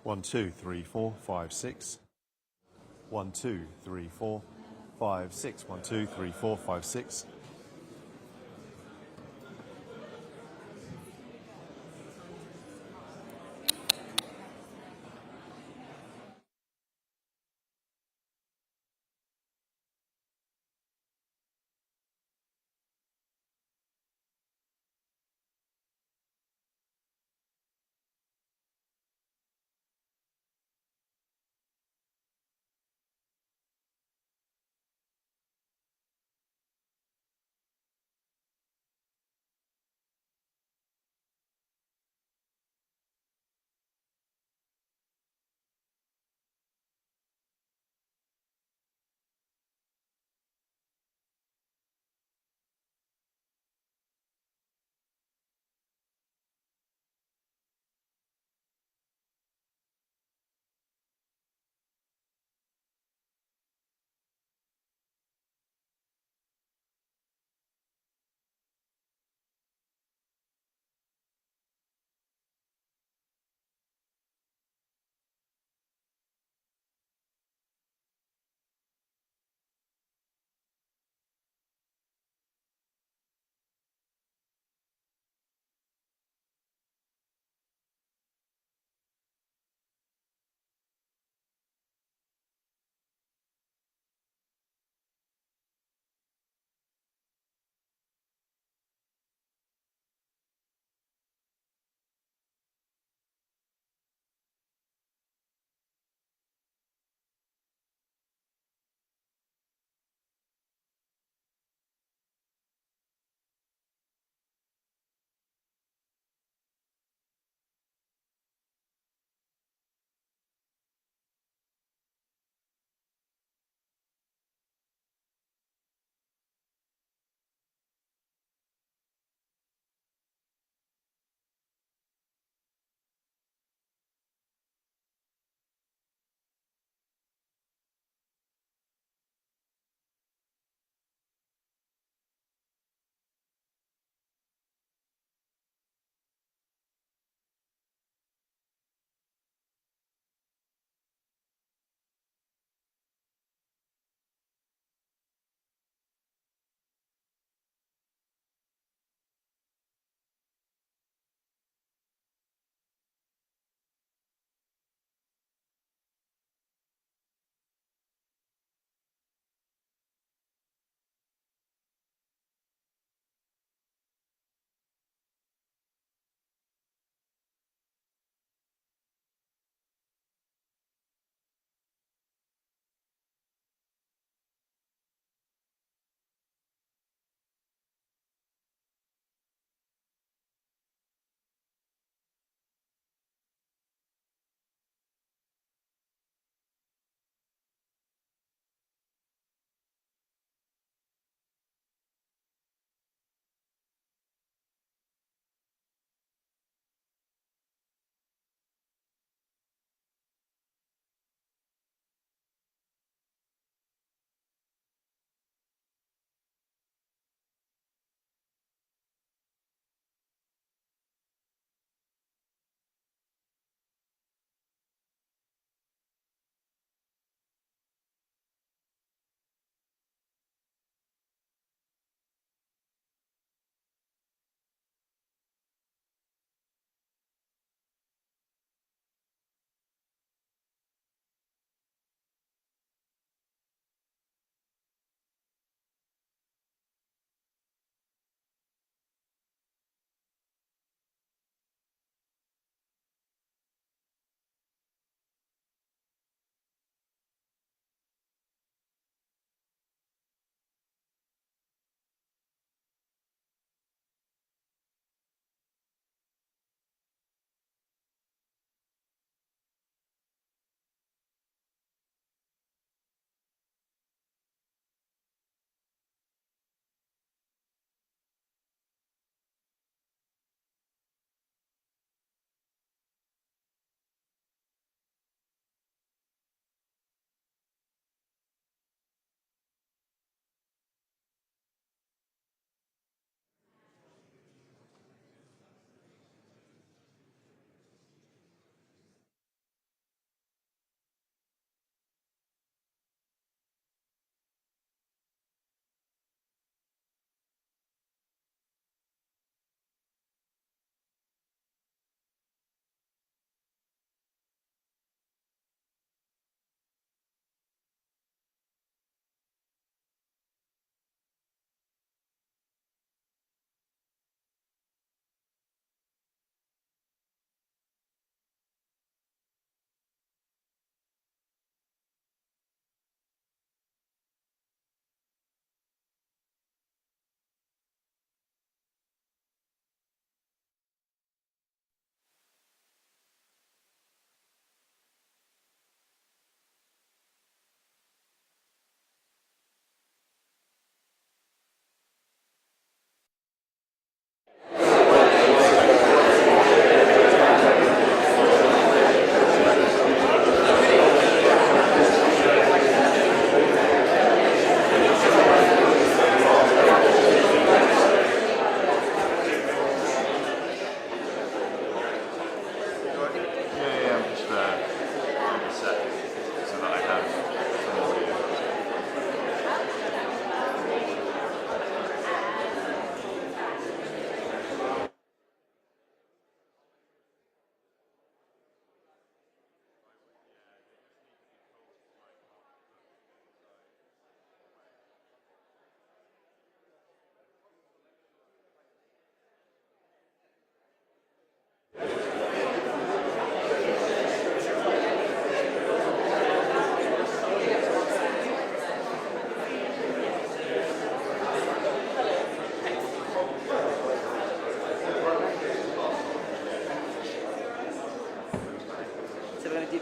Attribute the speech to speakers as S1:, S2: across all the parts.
S1: 1, 2, 3, 4, 5, 6. 1, 2, 3, 4, 5, 6. 1, 2, 3, 4, 5, 6.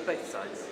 S2: both sides.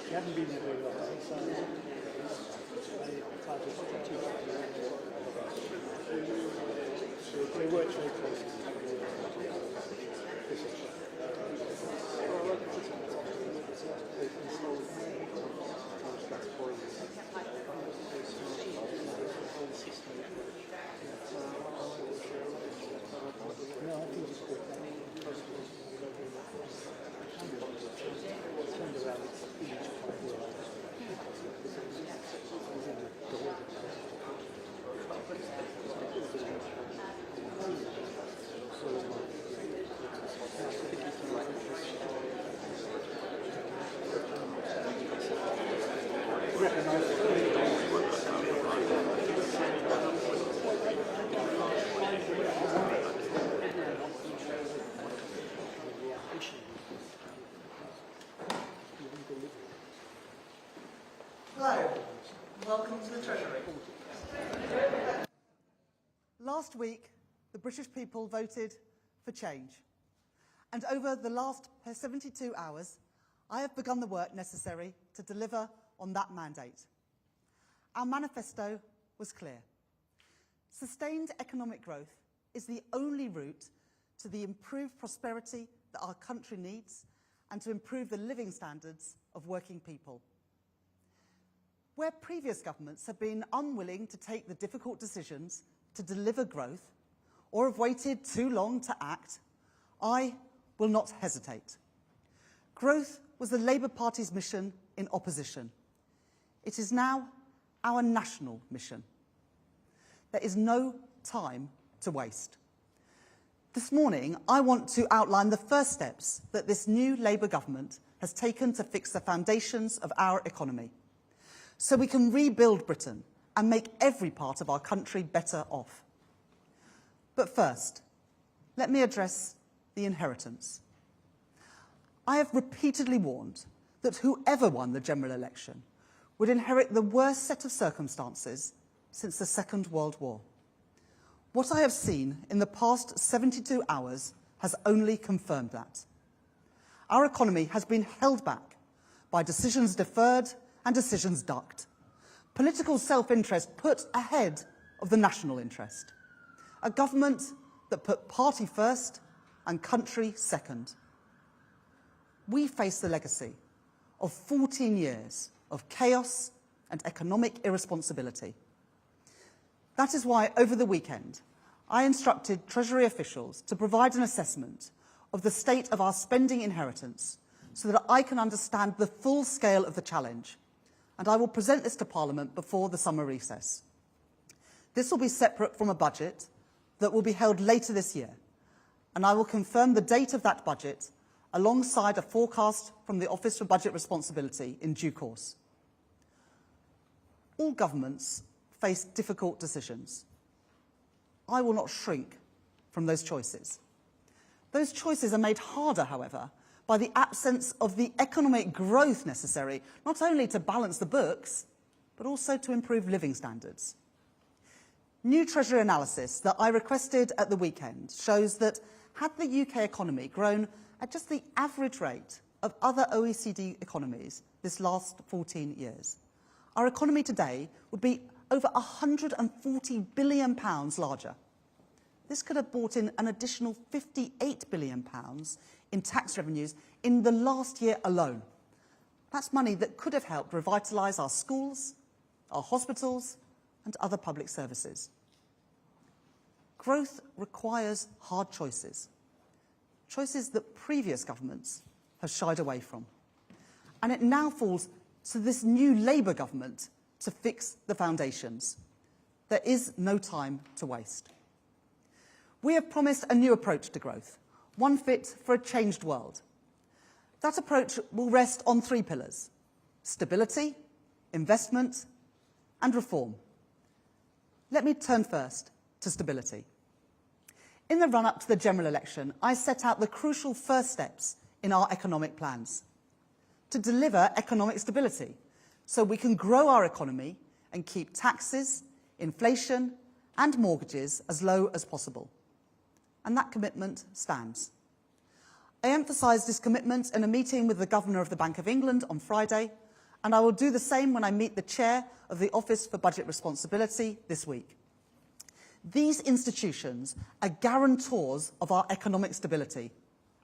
S2: He hadn't been there very long, so I tried to teach him. They worked very closely. No, I think it's good. Turned around, it's quite well.
S3: Last week, the British people voted for change. And over the last 72 hours, I have begun the work necessary to deliver on that mandate. Our manifesto was clear. Sustained economic growth is the only route to the improved prosperity that our country needs and to improve the living standards of working people. Where previous governments have been unwilling to take the difficult decisions to deliver growth or have waited too long to act, I will not hesitate. Growth was the Labour Party's mission in opposition. It is now our national mission. There is no time to waste. This morning, I want to outline the first steps that this new Labour government has taken to fix the foundations of our economy, so we can rebuild Britain and make every part of our country better off. But first, let me address the inheritance. I have repeatedly warned that whoever won the general election would inherit the worst set of circumstances since the Second World War. What I have seen in the past 72 hours has only confirmed that. Our economy has been held back by decisions deferred and decisions ducked. Political self-interest put ahead of the national interest. A government that put party first and country second. We face the legacy of 14 years of chaos and economic irresponsibility. That is why, over the weekend, I instructed Treasury officials to provide an assessment of the state of our spending inheritance so that I can understand the full scale of the challenge, and I will present this to Parliament before the summer recess. This will be separate from a budget that will be held later this year, and I will confirm the date of that budget alongside a forecast from the Office for Budget Responsibility in due course. All governments face difficult decisions. I will not shrink from those choices. Those choices are made harder, however, by the absence of the economic growth necessary, not only to balance the books, but also to improve living standards. New Treasury analysis that I requested at the weekend shows that had the UK economy grown at just the average rate of other OECD economies this last 14 years, our economy today would be over £140 billion larger. This could have brought in an additional £58 billion in tax revenues in the last year alone. That's money that could have helped revitalise our schools, our hospitals, and other public services. Growth requires hard choices, choices that previous governments have shied away from. And it now falls to this new Labour government to fix the foundations. There is no time to waste. We have promised a new approach to growth, one fit for a changed world. That approach will rest on three pillars: stability, investment, and reform. Let me turn first to stability. In the run-up to the general election, I set out the crucial first steps in our economic plans to deliver economic stability so we can grow our economy and keep taxes, inflation, and mortgages as low as possible. And that commitment stands. I emphasised this commitment in a meeting with the Governor of the Bank of England on Friday, and I will do the same when I meet the Chair of the Office for Budget Responsibility this week. These institutions are guarantors of our economic stability,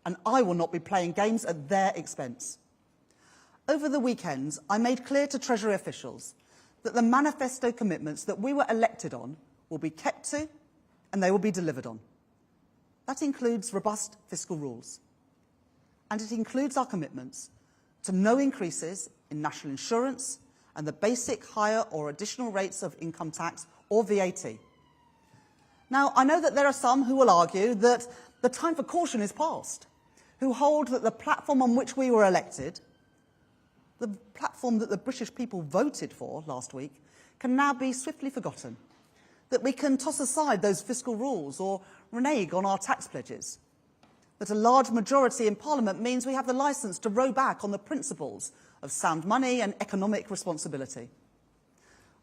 S3: and I will not be playing games at their expense. Over the weekend, I made clear to Treasury officials that the manifesto commitments that we were elected on will be kept to and they will be delivered on. That includes robust fiscal rules. And it includes our commitments to no increases in national insurance and the basic higher or additional rates of income tax or VAT. Now, I know that there are some who will argue that the time for caution is past, who hold that the platform on which we were elected, the platform that the British people voted for last week, can now be swiftly forgotten, that we can toss aside those fiscal rules or renege on our tax pledges, that a large majority in Parliament means we have the licence to row back on the principles of sound money and economic responsibility.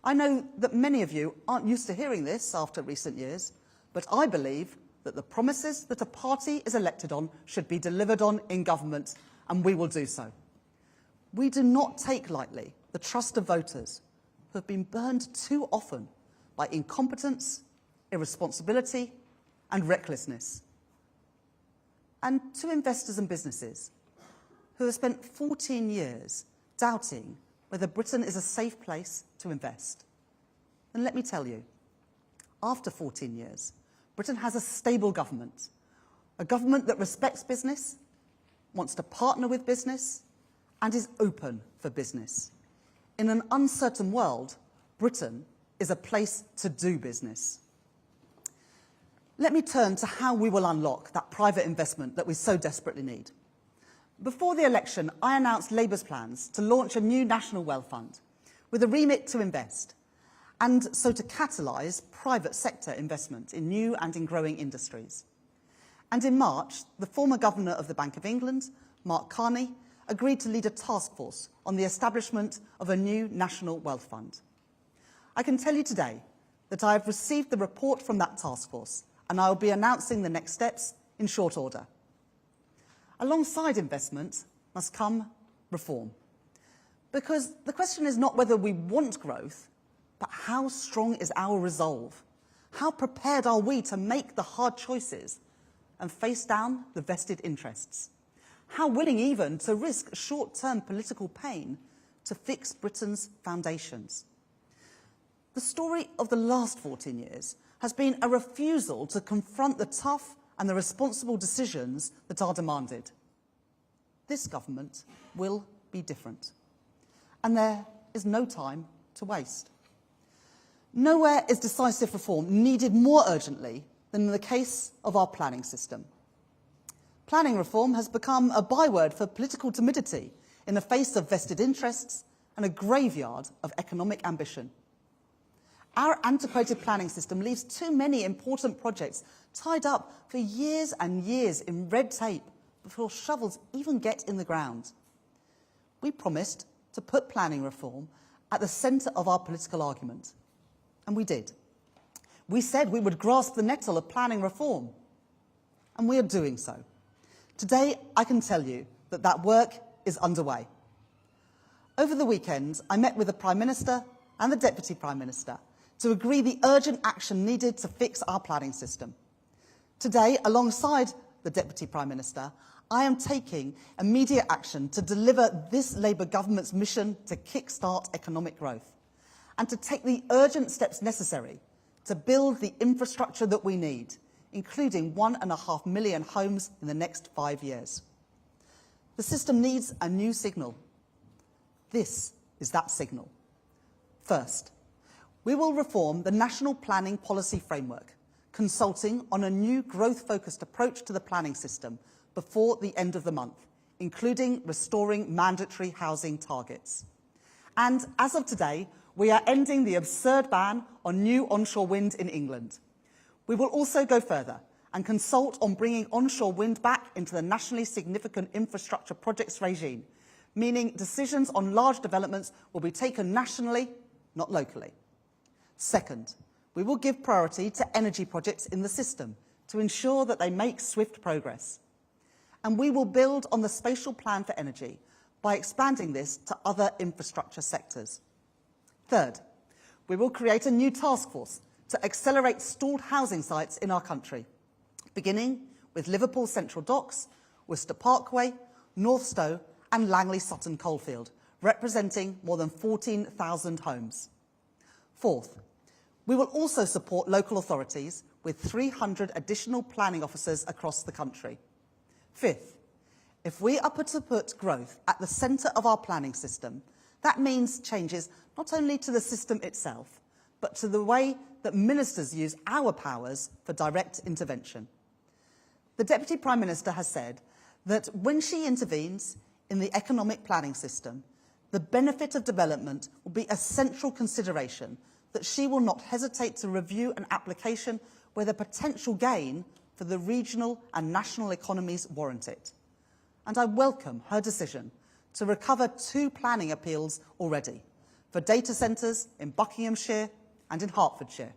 S3: I know that many of you aren't used to hearing this after recent years, But I believe that the promises that a party is elected on should be delivered on in government, and we will do so. We do not take lightly the trust of voters who have been burned too often by incompetence, irresponsibility, and recklessness. And to investors and businesses who have spent 14 years doubting whether Britain is a safe place to invest. And let me tell you, after 14 years, Britain has a stable government, a government that respects business, wants to partner with business, and is open for business. In an uncertain world, Britain is a place to do business. Let me turn to how we will unlock that private investment that we so desperately need. Before the election, I announced Labour's plans to launch a new national wealth fund with a remit to invest, and so to catalyse private sector investment in new and in growing industries. And in March, the former Governor of the Bank of England, Mark Carney, agreed to lead a task force on the establishment of a new national wealth fund. I can tell you today that I have received the report from that task force, and I will be announcing the next steps in short order. Alongside investment must come reform. Because the question is not whether we want growth, but how strong is our resolve? How prepared are we to make the hard choices and face down the vested interests? How willing even to risk short-term political pain to fix Britain's foundations? The story of the last 14 years has been a refusal to confront the tough and the responsible decisions that are demanded. This government will be different. And there is no time to waste. Nowhere is decisive reform needed more urgently than in the case of our planning system. Planning reform has become a byword for political timidity in the face of vested interests and a graveyard of economic ambition. Our antiquated planning system leaves too many important projects tied up for years and years in red tape before shovels even get in the ground. We promised to put planning reform at the centre of our political argument, and we did. We said we would grasp the nettle of planning reform, and we are doing so. Today, I can tell you that that work is underway. Over the weekend, I met with the Prime Minister and the Deputy Prime Minister to agree the urgent action needed to fix our planning system. Today, alongside the Deputy Prime Minister, I am taking immediate action to deliver this Labour government's mission to kickstart economic growth and to take the urgent steps necessary to build the infrastructure that we need, including 1.5 million homes in the next 5 years. The system needs a new signal. This is that signal. First, we will reform the National Planning Policy Framework, consulting on a new growth-focused approach to the planning system before the end of the month, including restoring mandatory housing targets. And as of today, we are ending the absurd ban on new onshore wind in England. We will also go further and consult on bringing onshore wind back into the nationally significant infrastructure projects regime, meaning decisions on large developments will be taken nationally, not locally. Second, we will give priority to energy projects in the system to ensure that they make swift progress. And we will build on the spatial plan for energy by expanding this to other infrastructure sectors. Third, we will create a new task force to accelerate stalled housing sites in our country, beginning with Liverpool Central Docks, Worcester Parkway, North Stowe and Langley Sutton Coalfield, representing more than 14,000 homes. Fourth, we will also support local authorities with 300 additional planning officers across the country. Fifth, if we are to put growth at the centre of our planning system, that means changes not only to the system itself, but to the way that ministers use our powers for direct intervention. The Deputy Prime Minister has said that when she intervenes in the economic planning system, the benefit of development will be a central consideration, that she will not hesitate to review an application where the potential gain for the regional and national economies warrant it. And I welcome her decision to recover 2 planning appeals already for data centres in Buckinghamshire and in Hertfordshire.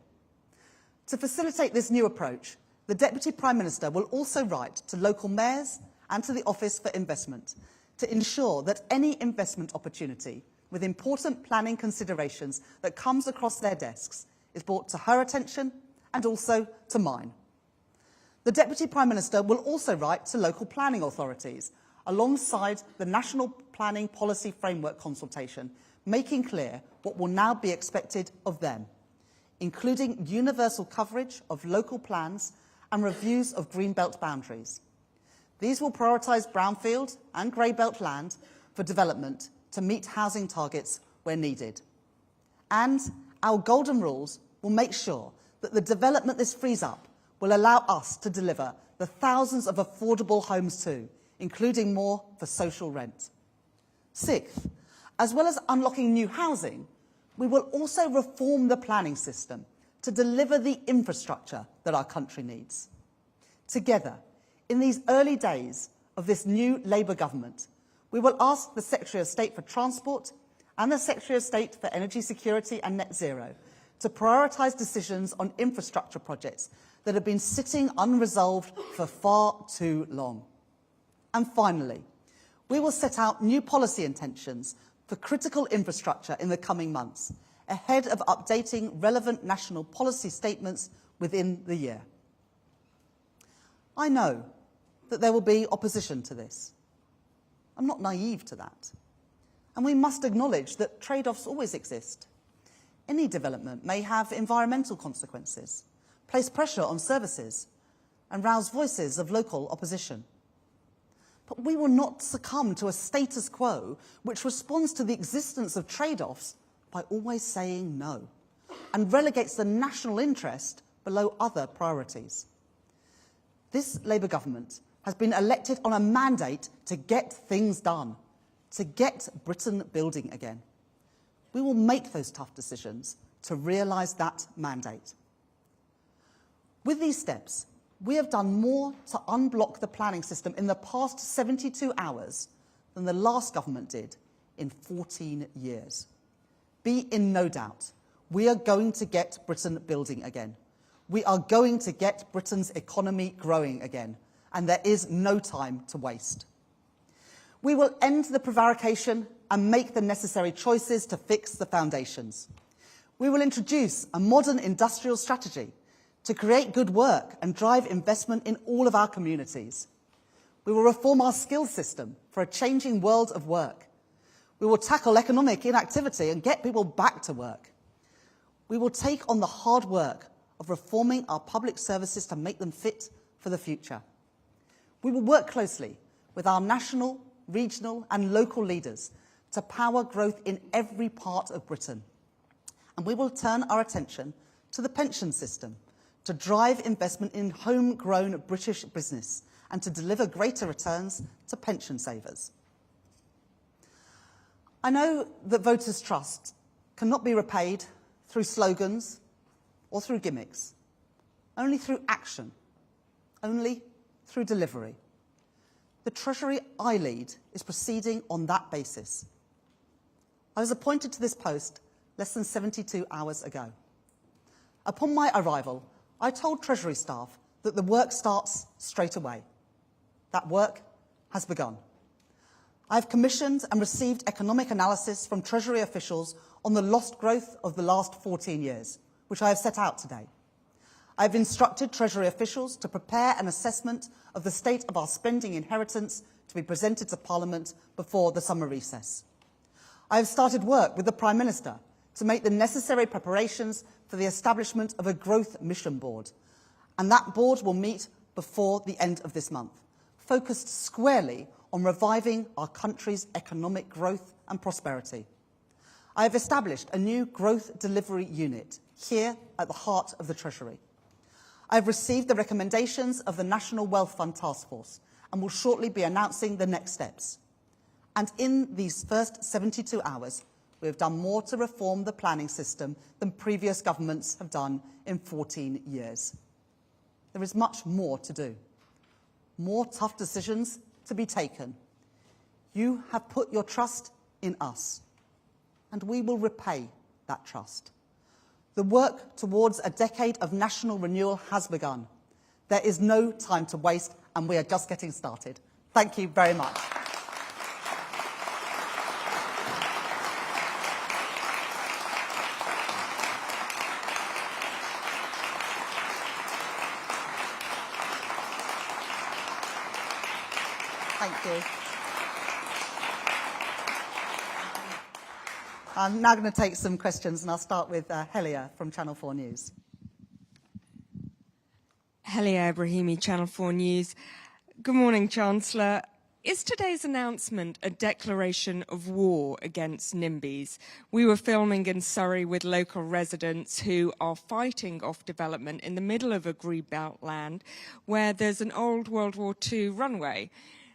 S3: To facilitate this new approach, the Deputy Prime Minister will also write to local mayors and to the Office for Investment to ensure that any investment opportunity with important planning considerations that comes across their desks is brought to her attention and also to mine. The Deputy Prime Minister will also write to local planning authorities alongside the National Planning Policy Framework consultation, making clear what will now be expected of them, including universal coverage of local plans and reviews of greenbelt boundaries. These will prioritise brownfield and grey-belt land for development to meet housing targets where needed. And our golden rules will make sure that the development this frees up will allow us to deliver the thousands of affordable homes too, including more for social rent. Sixth, as well as unlocking new housing, we will also reform the planning system to deliver the infrastructure that our country needs. Together, in these early days of this new Labour government, we will ask the Secretary of State for Transport and the Secretary of State for Energy Security and Net Zero to prioritise decisions on infrastructure projects that have been sitting unresolved for far too long. And finally, we will set out new policy intentions for critical infrastructure in the coming months, ahead of updating relevant national policy statements within the year. I know that there will be opposition to this. I'm not naive to that. And we must acknowledge that trade-offs always exist. Any development may have environmental consequences, place pressure on services, and rouse voices of local opposition. But we will not succumb to a status quo which responds to the existence of trade-offs by always saying no, and relegates the national interest below other priorities. This Labour government has been elected on a mandate to get things done, to get Britain building again. We will make those tough decisions to realise that mandate. With these steps, we have done more to unblock the planning system in the past 72 hours than the last government did in 14 years. Be in no doubt, we are going to get Britain building again. We are going to get Britain's economy growing again, and there is no time to waste. We will end the prevarication and make the necessary choices to fix the foundations. We will introduce a modern industrial strategy to create good work and drive investment in all of our communities. We will reform our skills system for a changing world of work. We will tackle economic inactivity and get people back to work. We will take on the hard work of reforming our public services to make them fit for the future. We will work closely with our national, regional and local leaders to power growth in every part of Britain. And we will turn our attention to the pension system to drive investment in homegrown British business and to deliver greater returns to pension savers. I know that voters' trust cannot be repaid through slogans or through gimmicks, only through action, only through delivery. The Treasury I lead is proceeding on that basis. I was appointed to this post less than 72 hours ago. Upon my arrival, I told Treasury staff that the work starts straight away. That work has begun. I have commissioned and received economic analysis from Treasury officials on the lost growth of the last 14 years, which I have set out today. I have instructed Treasury officials to prepare an assessment of the state of our spending inheritance to be presented to Parliament before the summer recess. I have started work with the Prime Minister to make the necessary preparations for the establishment of a growth mission board, and that board will meet before the end of this month, focused squarely on reviving our country's economic growth and prosperity. I have established a new growth delivery unit here at the heart of the Treasury. I have received the recommendations of the National Wealth Fund Task Force and will shortly be announcing the next steps. And in these first 72 hours, we have done more to reform the planning system than previous governments have done in 14 years. There is much more to do. More tough decisions to be taken. You have put your trust in us, and we will repay that trust. The work towards a decade of national renewal has begun. There is no time to waste, and we are just getting started. Thank you very much. Thank you. I'm now going to take some questions, and I'll start with Helia from Channel 4 News.
S4: Helia Ibrahimi, Channel 4 News. Good morning, Chancellor. Is today's announcement a declaration of war against NIMBYs? We were filming in Surrey with local residents who are fighting off development in the middle of a greenbelt land where there's an old World War II runway.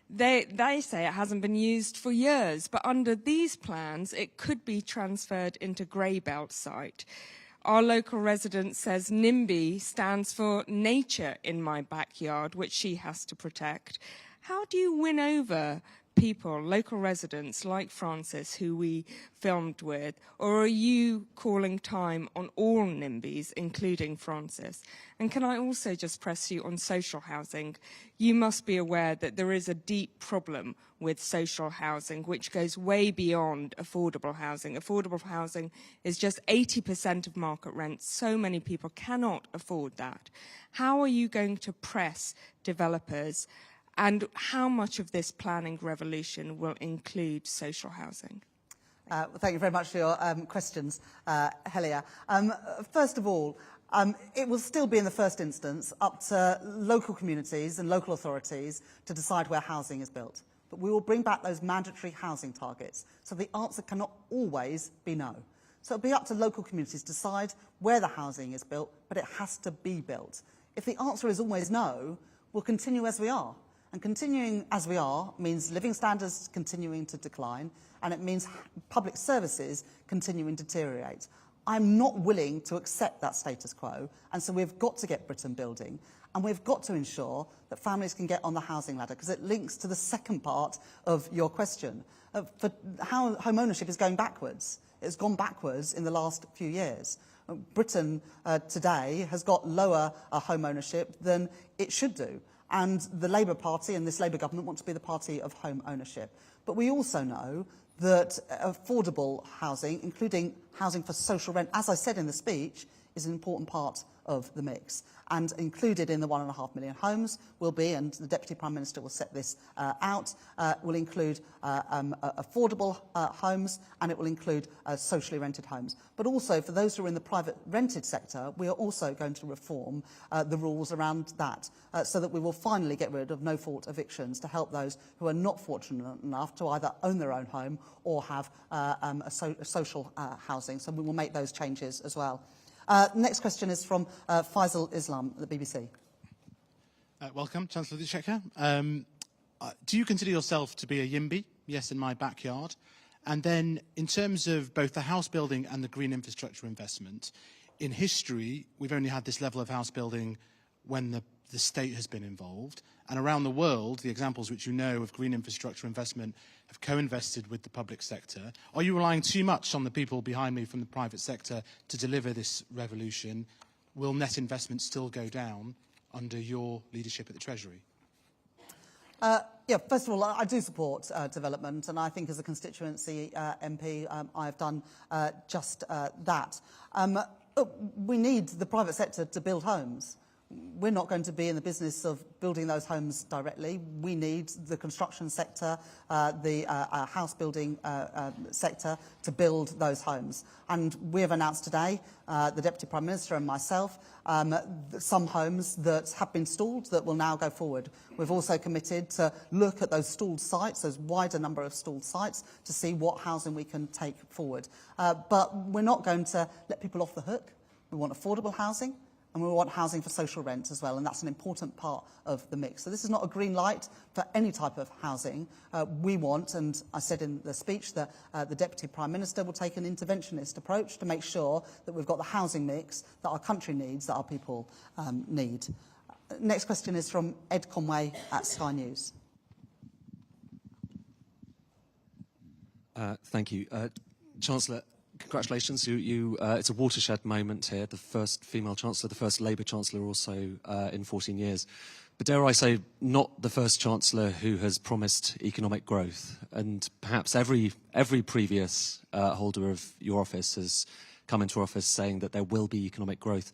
S4: They say it hasn't been used for years, but under these plans, it could be transferred into Greybelt site. Our local resident says NIMBY stands for nature in my backyard, which she has to protect. How do you win over people, local residents like Francis, who we filmed with, or are you calling time on all NIMBYs, including Francis? And can I also just press you on social housing? You must be aware that there is a deep problem with social housing, which goes way beyond affordable housing. Affordable housing is just 80% of market rent. So many people cannot afford that. How are you going to press developers? And how much of this planning revolution will include social housing?
S3: Well, thank you very much for your questions, Helia. First of all, it will still be in the first instance up to local communities and local authorities to decide where housing is built. But we will bring back those mandatory housing targets. So the answer cannot always be no. So it'll be up to local communities to decide where the housing is built, but it has to be built. If the answer is always no, we'll continue as we are. And continuing as we are means living standards continuing to decline, and it means public services continuing to deteriorate. I'm not willing to accept that status quo, and so we've got to get Britain building, and we've got to ensure that families can get on the housing ladder, because it links to the second part of your question. For how home ownership is going backwards. It's gone backwards in the last few years. Britain today has got lower home ownership than it should do. And the Labour Party and this Labour government want to be the party of home ownership. But we also know that affordable housing, including housing for social rent, as I said in the speech, is an important part of the mix. And included in the 1.5 million homes will be, and the Deputy Prime Minister will set this out, will include affordable homes, and it will include socially rented homes. But also, for those who are in the private rented sector, we are also going to reform the rules around that, so that we will finally get rid of no-fault evictions to help those who are not fortunate enough to either own their own home or have social housing. So we will make those changes as well. Next question is from Faisal Islam at the BBC.
S5: Welcome, Chancellor the Exchequer. Do you consider yourself to be a YIMBY? Yes, in my backyard. And then, in terms of both the house building and the green infrastructure investment, in history, we've only had this level of house building when the state has been involved. And around the world, the examples which you know of green infrastructure investment have co-invested with the public sector. Are you relying too much on the people behind me from the private sector to deliver this revolution? Will net investment still go down under your leadership at the Treasury?
S3: Yeah, first of all, I do support development, and I think as a constituency MP, I've done just that. We need the private sector to build homes. We're not going to be in the business of building those homes directly. We need the construction sector, the house building sector to build those homes. And we have announced today, the Deputy Prime Minister and myself, some homes that have been stalled that will now go forward. We've also committed to look at those stalled sites, those wider number of stalled sites, to see what housing we can take forward. But we're not going to let people off the hook. We want affordable housing. And we want housing for social rent as well, and that's an important part of the mix. So this is not a green light for any type of housing. We want, and I said in the speech that the Deputy Prime Minister will take an interventionist approach to make sure that we've got the housing mix that our country needs, that our people need. Next question is from Ed Conway at Sky News.
S6: Thank you. Chancellor, Congratulations. It's a watershed moment here, the first female Chancellor, the first Labour Chancellor also in 14 years. But dare I say, not the first Chancellor who has promised economic growth. And perhaps every previous holder of your office has come into office saying that there will be economic growth.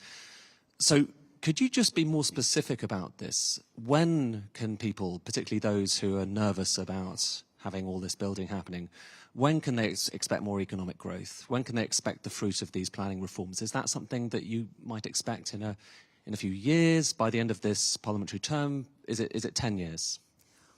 S6: So could you just be more specific about this? When can people, particularly those who are nervous about having all this building happening, when can they expect more economic growth? When can they expect the fruit of these planning reforms? Is that something that you might expect in a few years, by the end of this parliamentary term? Is it 10 years?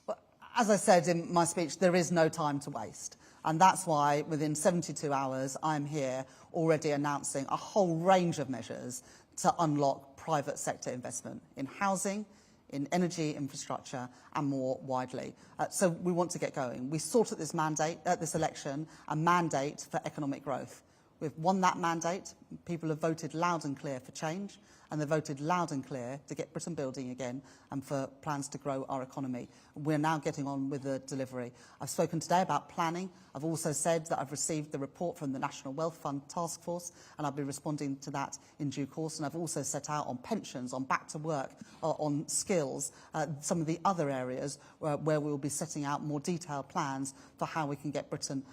S3: Well, as I said in my speech, there is no time to waste. And that's why within 72 hours, I'm here already announcing a whole range of measures to unlock private sector investment in housing, in energy infrastructure, and more widely. So we want to get going. We sought at this election, a mandate for economic growth. We've won that mandate. People have voted loud and clear for change, and they've voted loud and clear to get Britain building again and for plans to grow our economy. We're now getting on with the delivery. I've spoken today about planning. I've also said that I've received the report from the National Wealth Fund Task Force, and I'll be responding to that in due course. And I've also set out on pensions, on back to work, on skills, some of the other areas where we will be setting out more detailed plans for how we can get Britain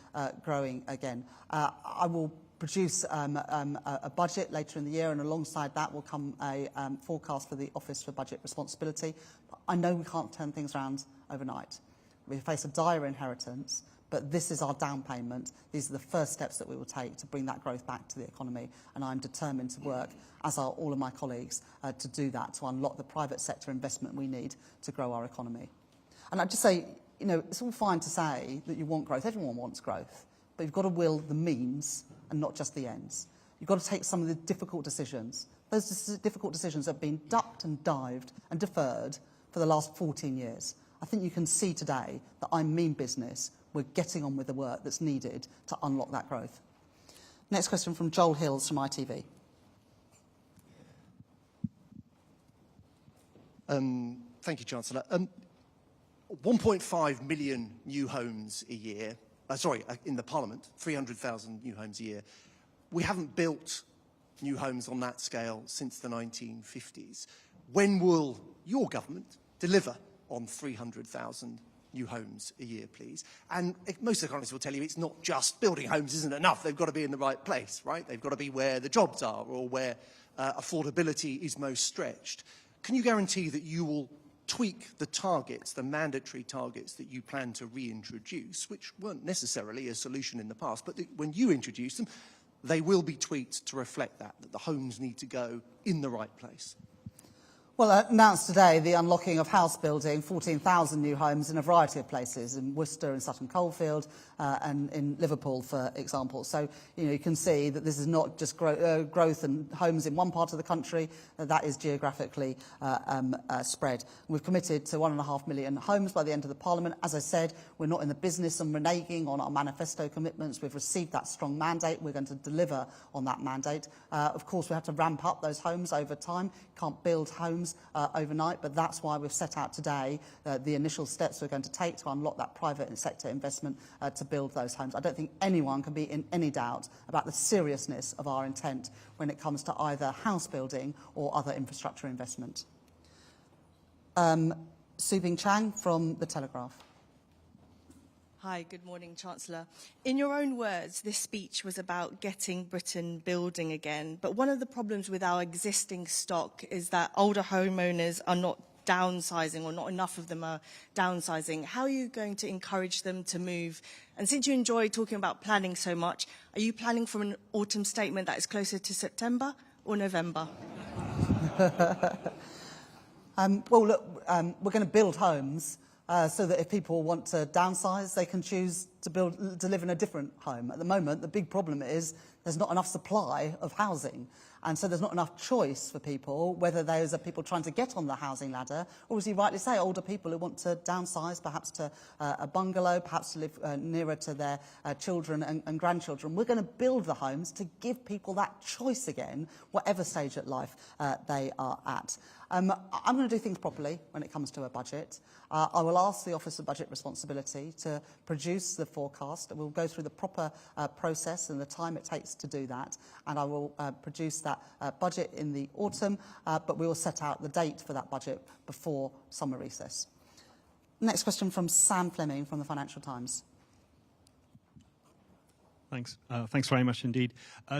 S3: growing again. I will produce a budget later in the year, and alongside that will come a forecast for the Office for Budget Responsibility. I know we can't turn things around overnight. We face a dire inheritance, but this is our down payment. These are the first steps that we will take to bring that growth back to the economy, and I'm determined to work, as are all of my colleagues, to do that, to unlock the private sector investment we need to grow our economy. And I'd just say, you know, it's all fine to say that you want growth. Everyone wants growth. But you've got to will the means and not just the ends. You've got to take some of the difficult decisions. Those difficult decisions have been ducked and dived and deferred for the last 14 years. I think you can see today that I mean business. We're getting on with the work that's needed to unlock that growth. Next question from Joel Hills from ITV.
S7: Thank you, Chancellor. 1.5 million new homes a year. In the Parliament, 300,000 new homes a year. We haven't built new homes on that scale since the 1950s. When will your government deliver on 300,000 new homes a year, please? And most economists will tell you it's not just building homes isn't enough. They've got to be in the right place, right? They've got to be where the jobs are or where affordability is most stretched. Can you guarantee that you will tweak the targets, the mandatory targets that you plan to reintroduce, which weren't necessarily a solution in the past, but when you introduce them, they will be tweaked to reflect that the homes need to go in the right place?
S3: Well, I announced today the unlocking of house building, 14,000 new homes in a variety of places, in Worcester, in Sutton Coldfield, and in Liverpool, for example. So, you know, you can see that this is not just growth and homes in one part of the country, that is geographically spread. We've committed to 1.5 million homes by the end of the Parliament. As I said, we're not in the business of reneging on our manifesto commitments. We've received that strong mandate. We're going to deliver on that mandate. Of course, we have to ramp up those homes over time. Can't build homes overnight, but that's why we've set out today the initial steps we're going to take to unlock that private sector investment to build those homes. I don't think anyone can be in any doubt about the seriousness of our intent when it comes to either house building or other infrastructure investment. Subing Chang from The Telegraph.
S8: Hi, good morning, Chancellor. In your own words, this speech was about getting Britain building again. But one of the problems with our existing stock is that older homeowners are not downsizing, or not enough of them are downsizing. How are you going to encourage them to move? And since you enjoy talking about planning so much, are you planning for an autumn statement that is closer to September or November?
S3: Well, look, we're going to build homes so that if people want to downsize, they can choose to live in a different home. At the moment, the big problem is there's not enough supply of housing. And so there's not enough choice for people, whether those are people trying to get on the housing ladder, or as you rightly say, older people who want to downsize, perhaps to a bungalow, perhaps to live nearer to their children and grandchildren. We're going to build the homes to give people that choice again, whatever stage of life they are at. I'm going to do things properly when it comes to a budget. I will ask the Office of Budget Responsibility to produce the forecast. We'll go through the proper process and the time it takes to do that, and I will produce that budget in the autumn, but we will set out the date for that budget before summer recess. Next question from Sam Fleming from the Financial Times.
S9: Thanks. Thanks very much indeed.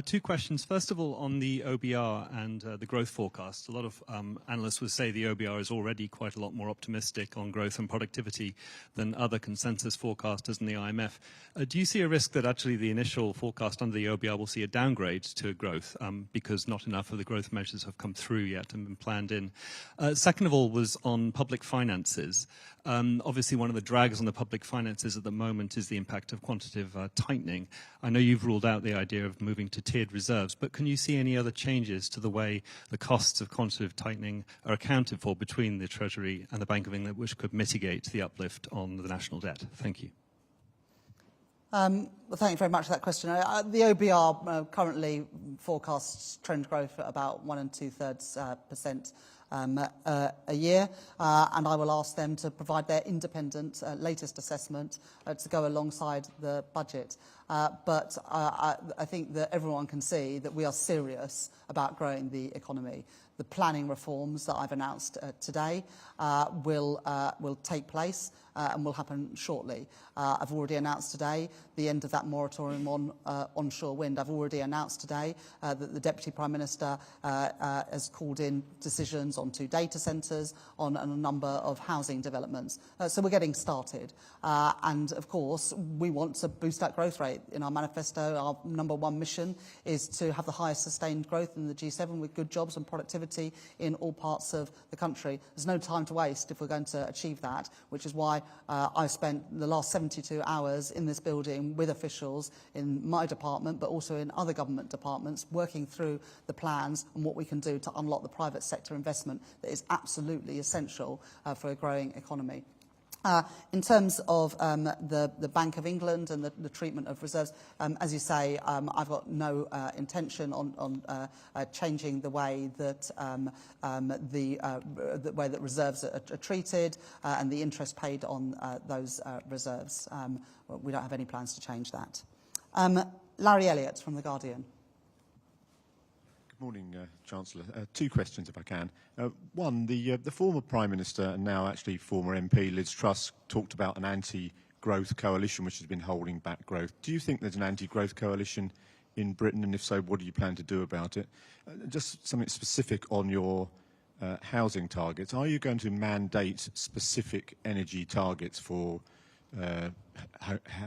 S9: Two questions. First of all, on the OBR and the growth forecast. A lot of analysts would say the OBR is already quite a lot more optimistic on growth and productivity than other consensus forecasters in the IMF. Do you see a risk that actually the initial forecast under the OBR will see a downgrade to growth because not enough of the growth measures have come through yet and been planned in? Second of all was on public finances. Obviously, one of the drags on the public finances at the moment is the impact of quantitative tightening. I know you've ruled out the idea of moving to tiered reserves, but can you see any other changes to the way the costs of quantitative tightening are accounted for between the Treasury and the Bank of England, which could mitigate the uplift on the national debt? Thank you.
S3: Well, thank you very much for that question. The OBR currently forecasts trend growth at about 1 2/3% a year, and I will ask them to provide their independent latest assessment to go alongside the budget. But I think that everyone can see that we are serious about growing the economy. The planning reforms that I've announced today will take place and will happen shortly. I've already announced today the end of that moratorium on onshore wind. I've already announced today that the Deputy Prime Minister has called in decisions on 2 data centres, on a number of housing developments. So we're getting started. And of course, we want to boost that growth rate. In our manifesto, our number 1 mission is to have the highest sustained growth in the G7 with good jobs and productivity in all parts of the country. There's no time to waste if we're going to achieve that, which is why I've spent the last 72 hours in this building with officials in my department, but also in other government departments, working through the plans and what we can do to unlock the private sector investment that is absolutely essential for a growing economy. In terms of the Bank of England and the treatment of reserves, as you say, I've got no intention on changing the way that the way that reserves are treated and the interest paid on those reserves. We don't have any plans to change that. Larry Elliott from The Guardian.
S1: Morning, Chancellor. 2 questions, if I can. One, the former Prime Minister and now actually former MP Liz Truss talked about an anti-growth coalition which has been holding back growth. Do you think there's an anti-growth coalition in Britain, and if so, what do you plan to do about it? Just something specific on your housing targets. Are you going to mandate specific energy targets for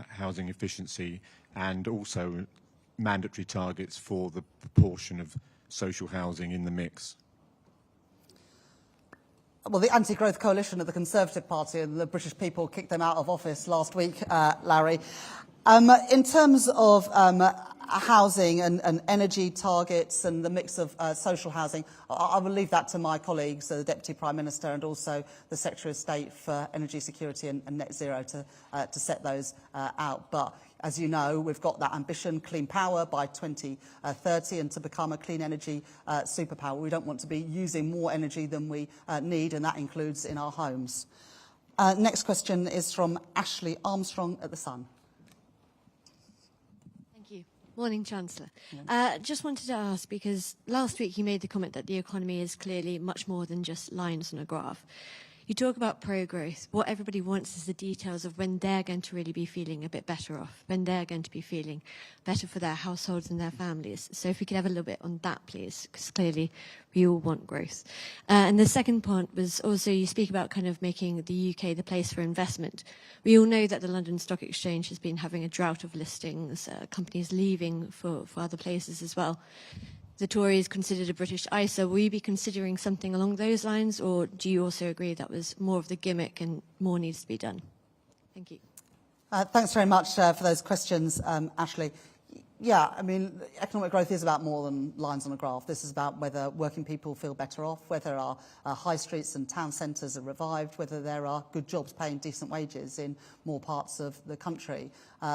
S1: housing efficiency and also mandatory targets for the proportion of social housing in the mix?
S3: Well, the anti-growth coalition of the Conservative Party and the British people kicked them out of office last week, Larry. In terms of housing and energy targets and the mix of social housing, I will leave that to my colleagues, the Deputy Prime Minister and also the Secretary of State for Energy Security and Net Zero to set those out. But as you know, we've got that ambition, clean power by 2030, and to become a clean energy superpower. We don't want to be using more energy than we need, and that includes in our homes. Next question is from Ashley Armstrong at The Sun.
S10: Morning, Chancellor. Just wanted to ask, because last week you made the comment that the economy is clearly much more than just lines on a graph. You talk about pro-growth. What everybody wants is the details of when they're going to really be feeling a bit better off, when they're going to be feeling better for their households and their families. So if we could have a little bit on that, please, because clearly we all want growth. And the second point was also you speak about kind of making the UK the place for investment. We all know that the London Stock Exchange has been having a drought of listings, companies leaving for other places as well. The Tories considered a British ISA. Will you be considering something along those lines, or do you also agree that was more of the gimmick and more needs to be done? Thank you.
S3: Thanks very much for those questions, Ashley. Yeah, I mean, economic growth is about more than lines on a graph. This is about whether working people feel better off, whether our high streets and town centres are revived, whether there are good jobs paying decent wages in more parts of the country.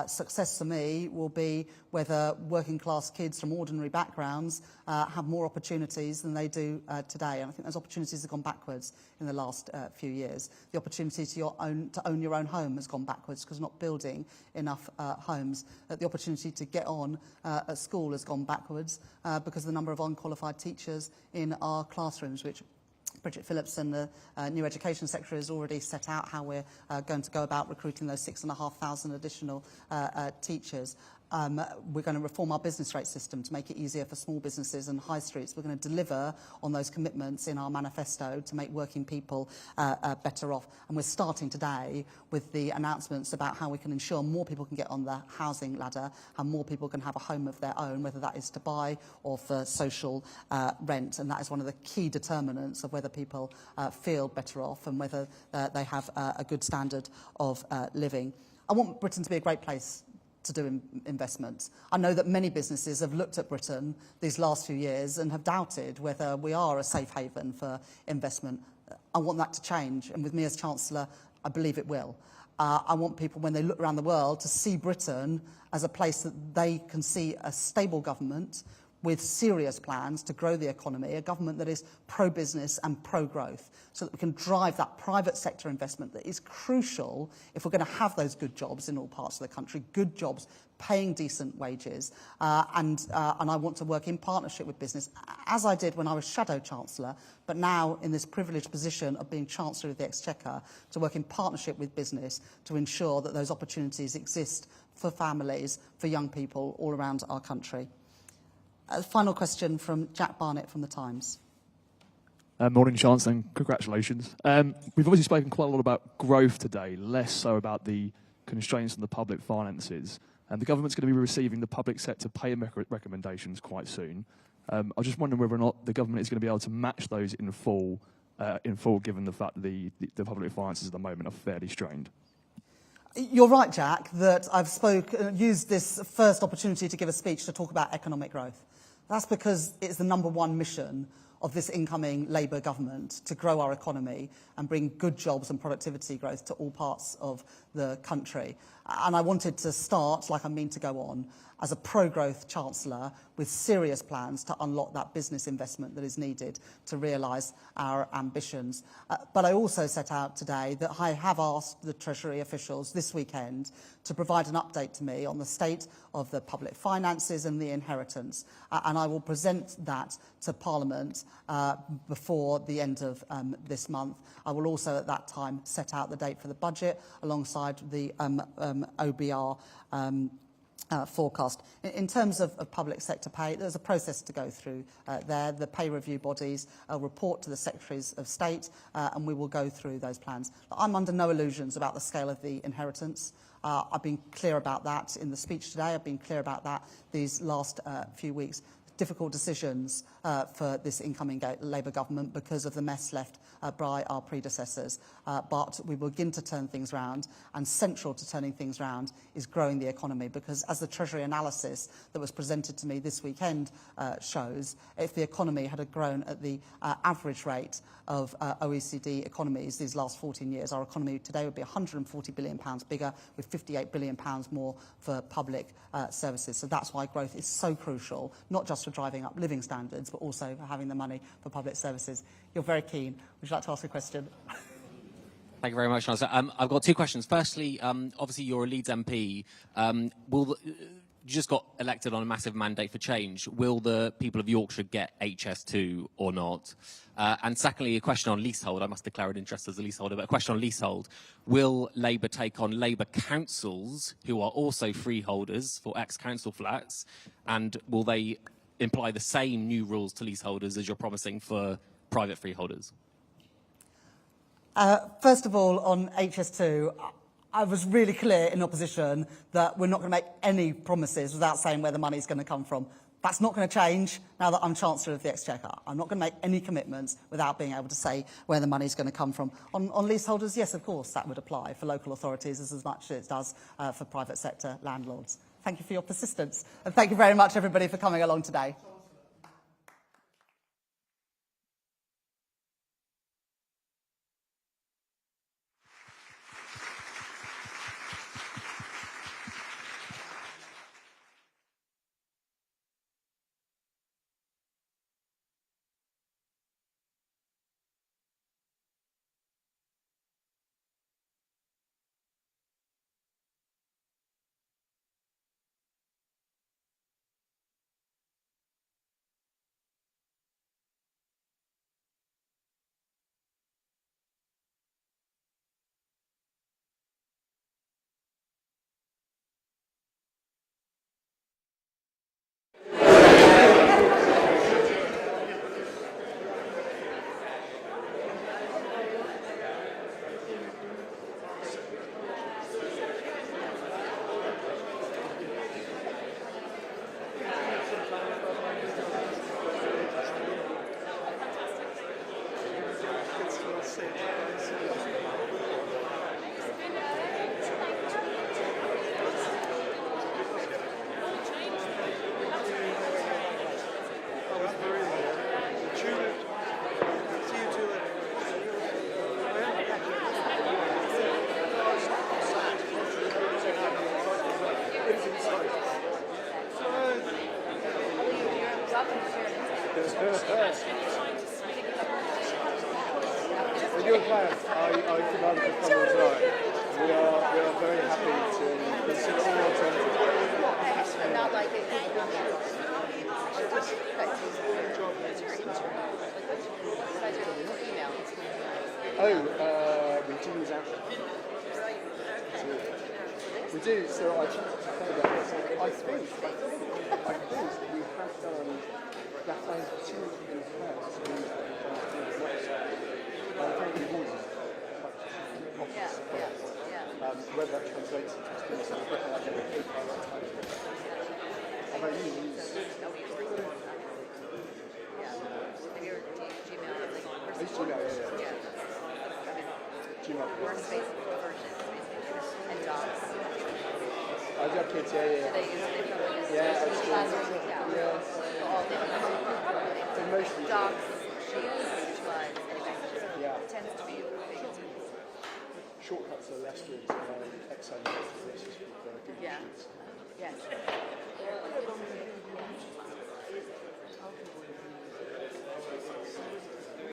S3: Success for me will be whether working class kids from ordinary backgrounds have more opportunities than they do today. And I think those opportunities have gone backwards in the last few years. The opportunity to own your own home has gone backwards because we're not building enough homes. The opportunity to get on at school has gone backwards because of the number of unqualified teachers in our classrooms, which Bridget Phillips and the New Education Secretary has already set out how we're going to go about recruiting those 6,500 additional teachers. We're going to reform our business rate system to make it easier for small businesses and high streets. We're going to deliver on those commitments in our manifesto to make working people better off. And we're starting today with the announcements about how we can ensure more people can get on the housing ladder and more people can have a home of their own, whether that is to buy or for social rent. And that is one of the key determinants of whether people feel better off and whether they have a good standard of living. I want Britain to be a great place to do investments. I know that many businesses have looked at Britain these last few years and have doubted whether we are a safe haven for investment. I want that to change, and with me as Chancellor, I believe it will. I want people, when they look around the world, to see Britain as a place that they can see a stable government with serious plans to grow the economy, a government that is pro-business and pro-growth, so that we can drive that private sector investment that is crucial if we're going to have those good jobs in all parts of the country, good jobs paying decent wages, and I want to work in partnership with business, as I did when I was Shadow Chancellor, but now in this privileged position of being Chancellor of the Exchequer, to work in partnership with business to ensure that those opportunities exist for families, for young people all around our country. Final question from Jack Barnett from The Times.
S11: Morning, Chancellor, and congratulations. We've obviously spoken quite a lot about growth today, less so about the constraints on the public finances. The government's going to be receiving the public sector pay recommendations quite soon. I was just wondering whether or not the government is going to be able to match those in full, given the fact that the public finances at the moment are fairly strained.
S3: You're right, Jack, that I've used this first opportunity to give a speech to talk about economic growth. That's because it's the #1 mission of this incoming Labour government to grow our economy and bring good jobs and productivity growth to all parts of the country. And I wanted to start, like I mean to go on, as a pro-growth Chancellor with serious plans to unlock that business investment that is needed to realise our ambitions. But I also set out today that I have asked the Treasury officials this weekend to provide an update to me on the state of the public finances and the inheritance. And I will present that to Parliament before the end of this month. I will also at that time set out the date for the budget alongside the OBR forecast. In terms of public sector pay, there's a process to go through there. The pay review bodies report to the Secretaries of State and we will go through those plans. I'm under no illusions about the scale of the inheritance. I've been clear about that in the speech today. I've been clear about that these last few weeks. Difficult decisions for this incoming Labour government because of the mess left by our predecessors. But we will begin to turn things around, and central to turning things around is growing the economy, because as the Treasury analysis that was presented to me this weekend shows, if the economy had grown at the average rate of OECD economies these last 14 years, our economy today would be £140 billion bigger, with £58 billion more for public services. So that's why growth is so crucial, not just for driving up living standards, but also for having the money for public services. You're very keen. Would you like to ask a question?
S12: Thank you very much, Chancellor. I've got two questions. Firstly, obviously you're a Leeds MP. You just got elected on a massive mandate for change. Will the people of Yorkshire get HS2 or not? And secondly, a question on leasehold. I must declare an interest as a leaseholder, but a question on leasehold. Will Labour take on Labour councils who are also freeholders for ex-council flats? And will they imply the same new rules to leaseholders as you're promising for private freeholders?
S3: First of all, on HS2, I was really clear in opposition that we're not going to make any promises without saying where the money is going to come from. That's not going to change now that I'm Chancellor of the Exchequer. I'm not going to make any commitments without being able to say where the money is going to come from. On leaseholders, yes, of course, that would apply for local authorities as much as it does for private sector landlords. Thank you for your persistence. And thank you very much, everybody, for coming along today.
S2: Your plans, I provided the problem as well. We are very happy to consider all alternatives.
S13: Not like it.
S2: We do use Outlook. We do, so I checked about this. I think we have done that phase 2 in the past. Whether that translates into experience, I mean, you use. I use Gmail, yeah. Gmail.
S13: Workspace version, and docs.
S2: I got kids, yeah.
S13: Yeah, classroom, yeah. All different.
S2: Mostly
S13: Docs, sheets, slides, anyway.
S2: Yeah.
S13: It tends to be
S2: shortcuts are less good. Excel is just good.
S13: Yeah. Yes.